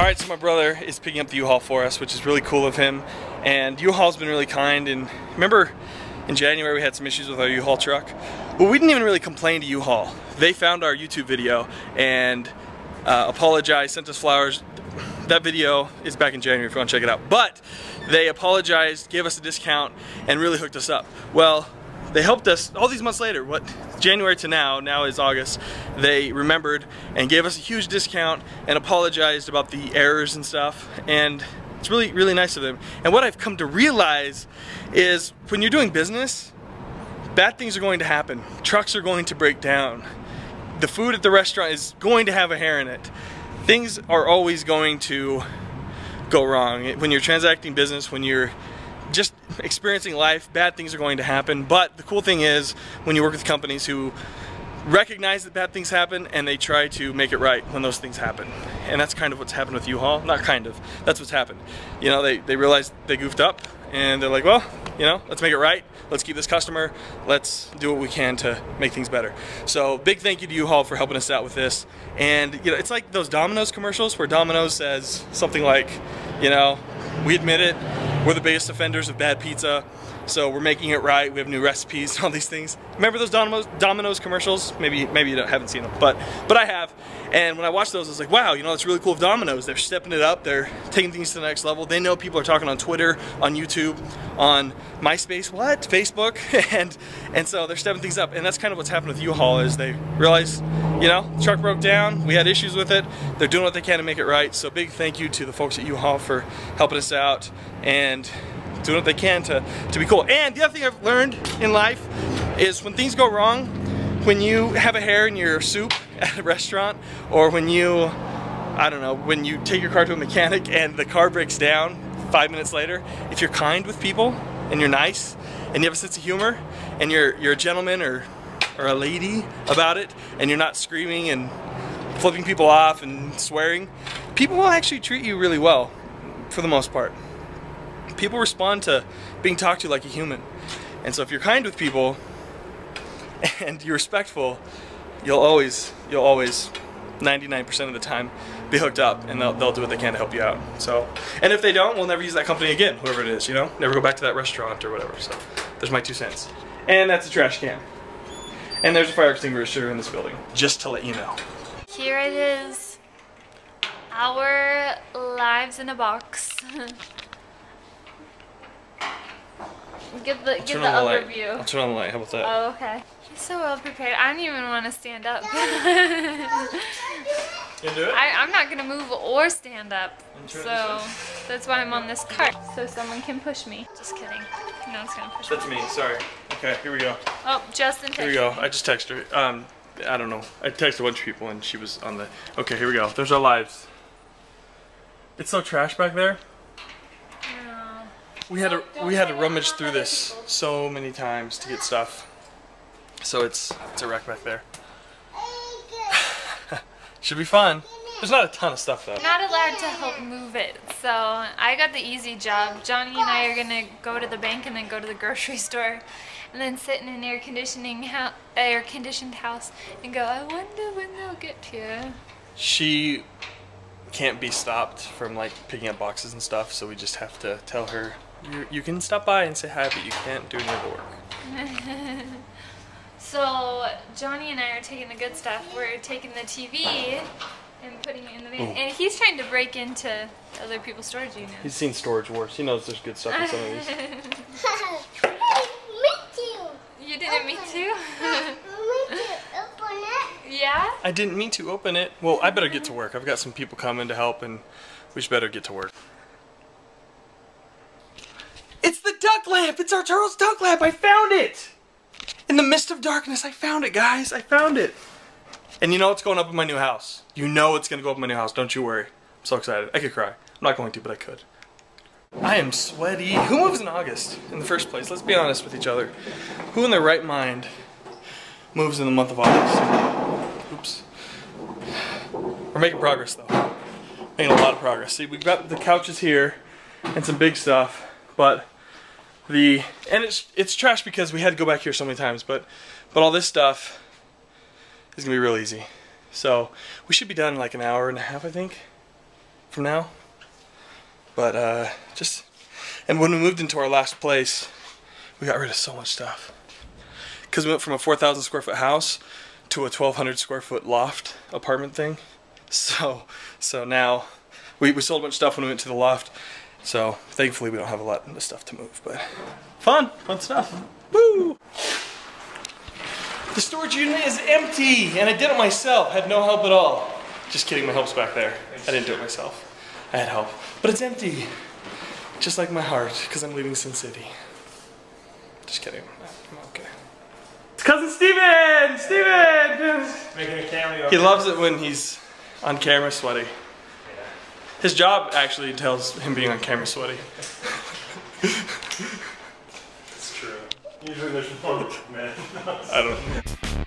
Alright, so my brother is picking up the U-Haul for us, which is really cool of him. And U-Haul's been really kind. And remember in January we had some issues with our U-Haul truck? Well, we didn't even really complain to U-Haul. They found our YouTube video and apologized, sent us flowers. That video is back in January if you want to check it out. But they apologized, gave us a discount, and really hooked us up. Well, they helped us all these months later. What, January to now is August, they remembered and gave us a huge discount and apologized about the errors and stuff. And it's really, really nice of them. And what I've come to realize is when you're doing business, bad things are going to happen. Trucks are going to break down. The food at the restaurant is going to have a hair in it. Things are always going to go wrong. When you're transacting business, when you're just experiencing life, bad things are going to happen. But the cool thing is when you work with companies who recognize that bad things happen and they try to make it right when those things happen. And that's kind of what's happened with U-Haul. Not kind of, that's what's happened. You know, they realized they goofed up and they're like, well, you know, let's make it right. Let's keep this customer. Let's do what we can to make things better. So big thank you to U-Haul for helping us out with this. And you know, it's like those Domino's commercials where Domino's says something like, you know, we admit it, we're the biggest offenders of bad pizza, so we're making it right, we have new recipes, all these things. Remember those Domino's commercials? Maybe you haven't seen them, but I have. And when I watched those, I was like, wow, you know, it's really cool of Domino's. They're stepping it up, they're taking things to the next level. They know people are talking on Twitter, on YouTube, on MySpace, what? Facebook, and so they're stepping things up. And that's kind of what's happened with U-Haul is they realize, you know, the truck broke down, we had issues with it, they're doing what they can to make it right. So big thank you to the folks at U-Haul for helping us out and doing what they can to be cool. And the other thing I've learned in life is when things go wrong, when you have a hair in your soup at a restaurant, or when you, I don't know, when you take your car to a mechanic and the car breaks down 5 minutes later, if you're kind with people and you're nice and you have a sense of humor and you're a gentleman or a lady about it and you're not screaming and flipping people off and swearing, people will actually treat you really well for the most part. People respond to being talked to like a human. And so if you're kind with people and you're respectful, you'll always 99% of the time be hooked up, and they'll do what they can to help you out. So, and if they don't, we'll never use that company again, whoever it is, you know? Never go back to that restaurant or whatever. So there's my 2 cents. And that's a trash can. And there's a fire extinguisher in this building, just to let you know. Here it is. Our lives in a box. Give the overview. I'll turn on the light. How about that? Oh, okay. He's so well prepared. I don't even want to stand up. You do it? I'm not gonna move or stand up. So that's why I'm on this cart, so someone can push me. Just kidding. No one's gonna push me. That's me. Sorry. Okay, here we go. Oh, Justin texted me. Here we go. I just texted her. I don't know. I texted a bunch of people and she was on the. Okay, here we go. There's our lives. It's so trash back there. We had to rummage through this so many times to get stuff. So it's a wreck back there. Should be fun. There's not a ton of stuff though. I'm not allowed to help move it, so I got the easy job. Johnny and I are gonna go to the bank and then go to the grocery store, and then sit in an air-conditioned house and go, I wonder when they'll get here. She can't be stopped from like picking up boxes and stuff, so we just have to tell her, you can stop by and say hi, but you can't do any of the work. So Johnny and I are taking the good stuff. We're taking the TV and putting it in the van. Ooh. And he's trying to break into other people's storage units. He's seen Storage Wars. He knows there's good stuff in some of these. Me too. You didn't mean to? Me too. Open it. Yeah? I didn't mean to open it. Well, I better get to work. I've got some people coming to help and we just better get to work. It's the duck lamp! It's Arturo's duck lamp! I found it! In the midst of darkness, I found it, guys. I found it. And you know it's going up in my new house. You know it's going to go up in my new house. Don't you worry. I'm so excited. I could cry. I'm not going to, but I could. I am sweaty. Who moves in August in the first place? Let's be honest with each other. Who in their right mind moves in the month of August? Oops. We're making progress, though. Making a lot of progress. See, we've got the couches here and some big stuff, but it's trash because we had to go back here so many times, but all this stuff is gonna be real easy. So we should be done in like an hour and a half, I think. from now. But and when we moved into our last place, we got rid of so much stuff. Because we went from a 4,000 square foot house to a 1,200 square foot loft apartment thing. So now we sold a bunch of stuff when we went to the loft. So thankfully we don't have a lot of stuff to move, but fun stuff. Woo! The storage unit is empty, and I did it myself. I had no help at all. Just kidding, my help's back there. I didn't do it myself. I had help, but it's empty. Just like my heart, because I'm leaving Sin City. Just kidding. I'm okay. It's cousin Steven! Steven! Making a cameo. He loves it when he's on camera sweaty. His job actually entails him being on camera sweaty. It's true. Usually there's more, man. I don't know.